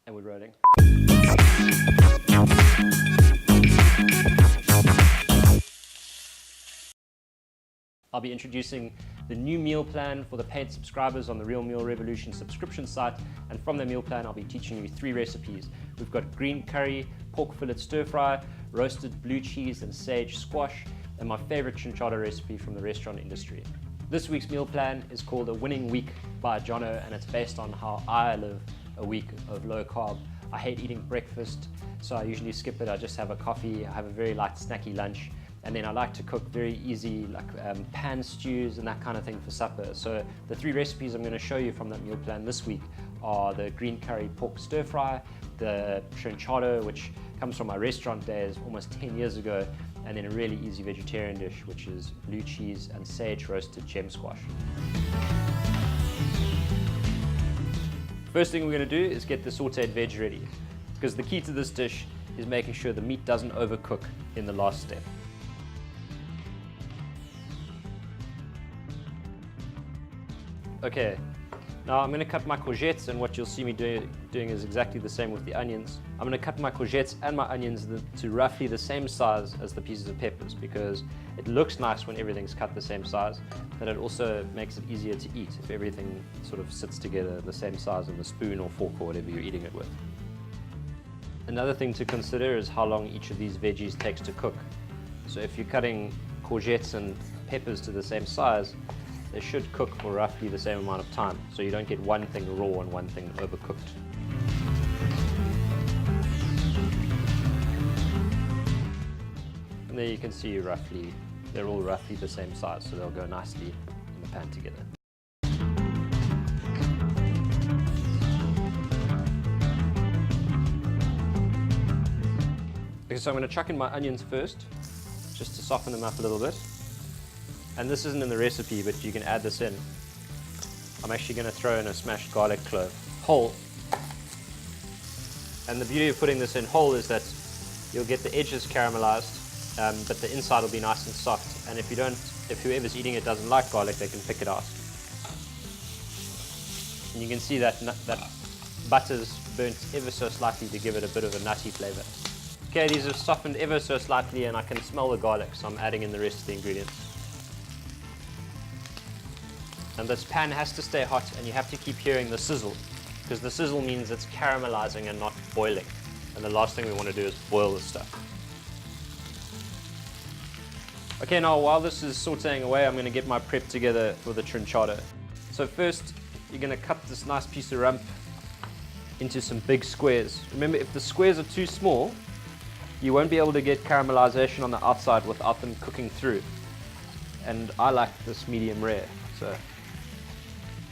And we're rolling. I'll be introducing the new meal plan for the paid subscribers on the Real Meal Revolution subscription site, and from the meal plan I'll be teaching you 3 recipes. We've got green curry, pork fillet stir fry, roasted blue cheese and sage squash, and my favorite Trinchado recipe from the restaurant industry. This week's meal plan is called A Winning Week by Jonno, and it's based on how I live a week of low carb. I hate eating breakfast, so I usually skip it. I just have a coffee, I have a very light snacky lunch, and then I like to cook very easy like pan stews and that kind of thing for supper. So the 3 recipes I'm going to show you from that meal plan this week are the green curry pork stir fry, the Trinchado, which comes from my restaurant days almost 10 years ago, and then a really easy vegetarian dish, which is blue cheese and sage roasted gem squash. First thing we're going to do is get the sauteed veg ready, because the key to this dish is making sure the meat doesn't overcook in the last step. Okay, now I'm going to cut my courgettes, and what you'll see me doing is exactly the same with the onions. I'm going to cut my courgettes and my onions to roughly the same size as the pieces of peppers, because it looks nice when everything's cut the same size, but it also makes it easier to eat if everything sort of sits together the same size in the spoon or fork or whatever you're eating it with. Another thing to consider is how long each of these veggies takes to cook. So if you're cutting courgettes and peppers to the same size, they should cook for roughly the same amount of time, so you don't get one thing raw and one thing overcooked. And there you can see roughly, they're all roughly the same size, so they'll go nicely in the pan together. Okay, so I'm going to chuck in my onions first, just to soften them up a little bit. And this isn't in the recipe, but you can add this in. I'm actually going to throw in a smashed garlic clove, whole. And the beauty of putting this in whole is that you'll get the edges caramelized, but the inside will be nice and soft. And if whoever's eating it doesn't like garlic, they can pick it out. And you can see that butter's burnt ever so slightly to give it a bit of a nutty flavor. Okay, these have softened ever so slightly, and I can smell the garlic, so I'm adding in the rest of the ingredients. And this pan has to stay hot, and you have to keep hearing the sizzle, because the sizzle means it's caramelizing and not boiling. And the last thing we want to do is boil this stuff. Okay, now while this is sauteing away, I'm going to get my prep together for the Trinchado. So first, you're going to cut this nice piece of rump into some big squares. Remember, if the squares are too small, you won't be able to get caramelization on the outside without them cooking through. And I like this medium rare, so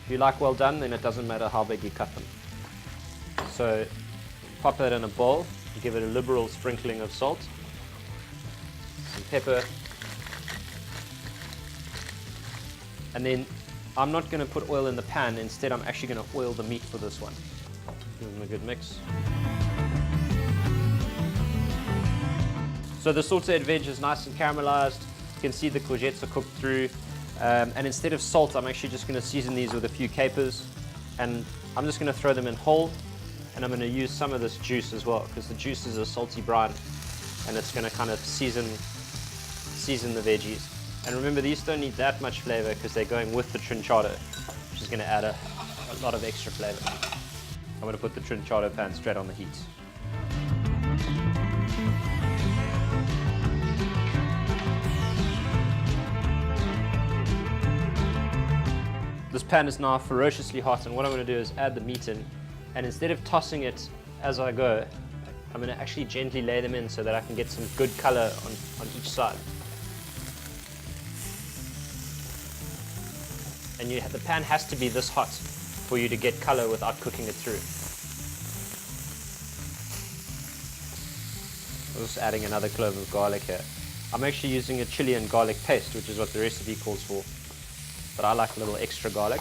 if you like well done, then it doesn't matter how big you cut them. So pop that in a bowl, give it a liberal sprinkling of salt, some pepper, and then I'm not going to put oil in the pan. Instead, I'm actually going to oil the meat for this one. Give them a good mix. So the sauteed veg is nice and caramelized. You can see the courgettes are cooked through. And instead of salt, I'm actually just going to season these with a few capers, and I'm just going to throw them in whole, and I'm going to use some of this juice as well, because the juice is a salty brine, and it's going to kind of season the veggies. And remember, these don't need that much flavor because they're going with the Trinchado, which is going to add a lot of extra flavor. I'm going to put the Trinchado pan straight on the heat. This pan is now ferociously hot, and what I'm going to do is add the meat in, and instead of tossing it as I go, I'm going to actually gently lay them in so that I can get some good color on each side. And the pan has to be this hot for you to get color without cooking it through. I'm just adding another clove of garlic here. I'm actually using a chili and garlic paste, which is what the recipe calls for, but I like a little extra garlic.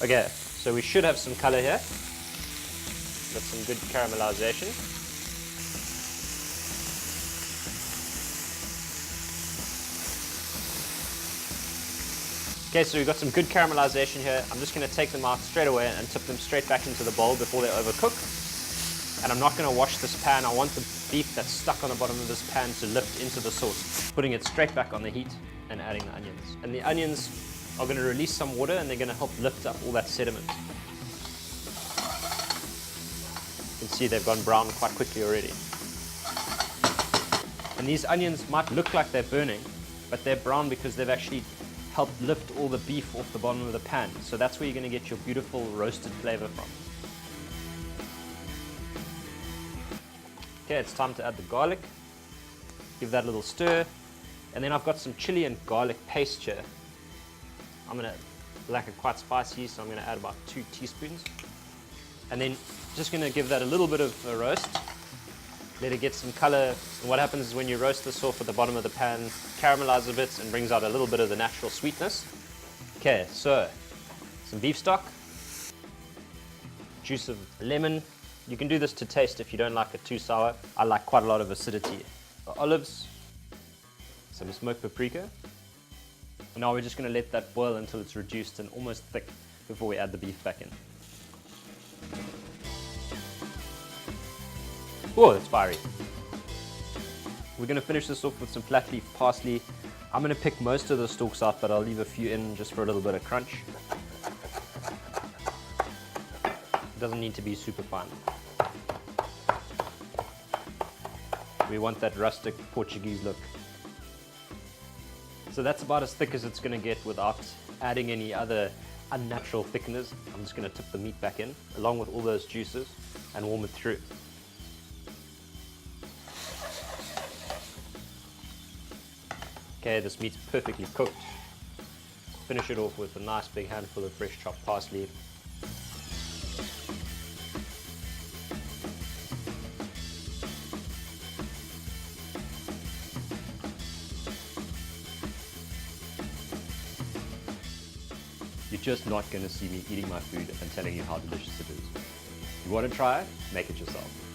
Okay, so we should have some color here. Got some good caramelization. Okay, so we've got some good caramelization here. I'm just going to take them out straight away and tip them straight back into the bowl before they overcook. And I'm not going to wash this pan. I want the beef that's stuck on the bottom of this pan to lift into the sauce. Putting it straight back on the heat and adding the onions. And the onions are going to release some water and they're going to help lift up all that sediment. You can see they've gone brown quite quickly already. And these onions might look like they're burning, but they're brown because they've actually helped lift all the beef off the bottom of the pan. So that's where you're going to get your beautiful roasted flavor from. Okay, it's time to add the garlic. Give that a little stir. And then I've got some chili and garlic paste here. I'm going to like it quite spicy, so I'm going to add about 2 teaspoons. And then just going to give that a little bit of a roast. Let it get some color. And what happens is when you roast this off at the bottom of the pan, caramelizes a bit and brings out a little bit of the natural sweetness. Okay, so some beef stock, juice of lemon. You can do this to taste if you don't like it too sour. I like quite a lot of acidity. Olives, some smoked paprika. And now we're just going to let that boil until it's reduced and almost thick before we add the beef back in. Oh, it's fiery. We're going to finish this off with some flat leaf parsley. I'm going to pick most of the stalks out, but I'll leave a few in just for a little bit of crunch. It doesn't need to be super fine. We want that rustic Portuguese look. So that's about as thick as it's going to get without adding any other unnatural thickeners. I'm just going to tip the meat back in along with all those juices and warm it through. Okay, this meat's perfectly cooked. Finish it off with a nice big handful of fresh chopped parsley. You're just not going to see me eating my food and telling you how delicious it is. You want to try it? Make it yourself.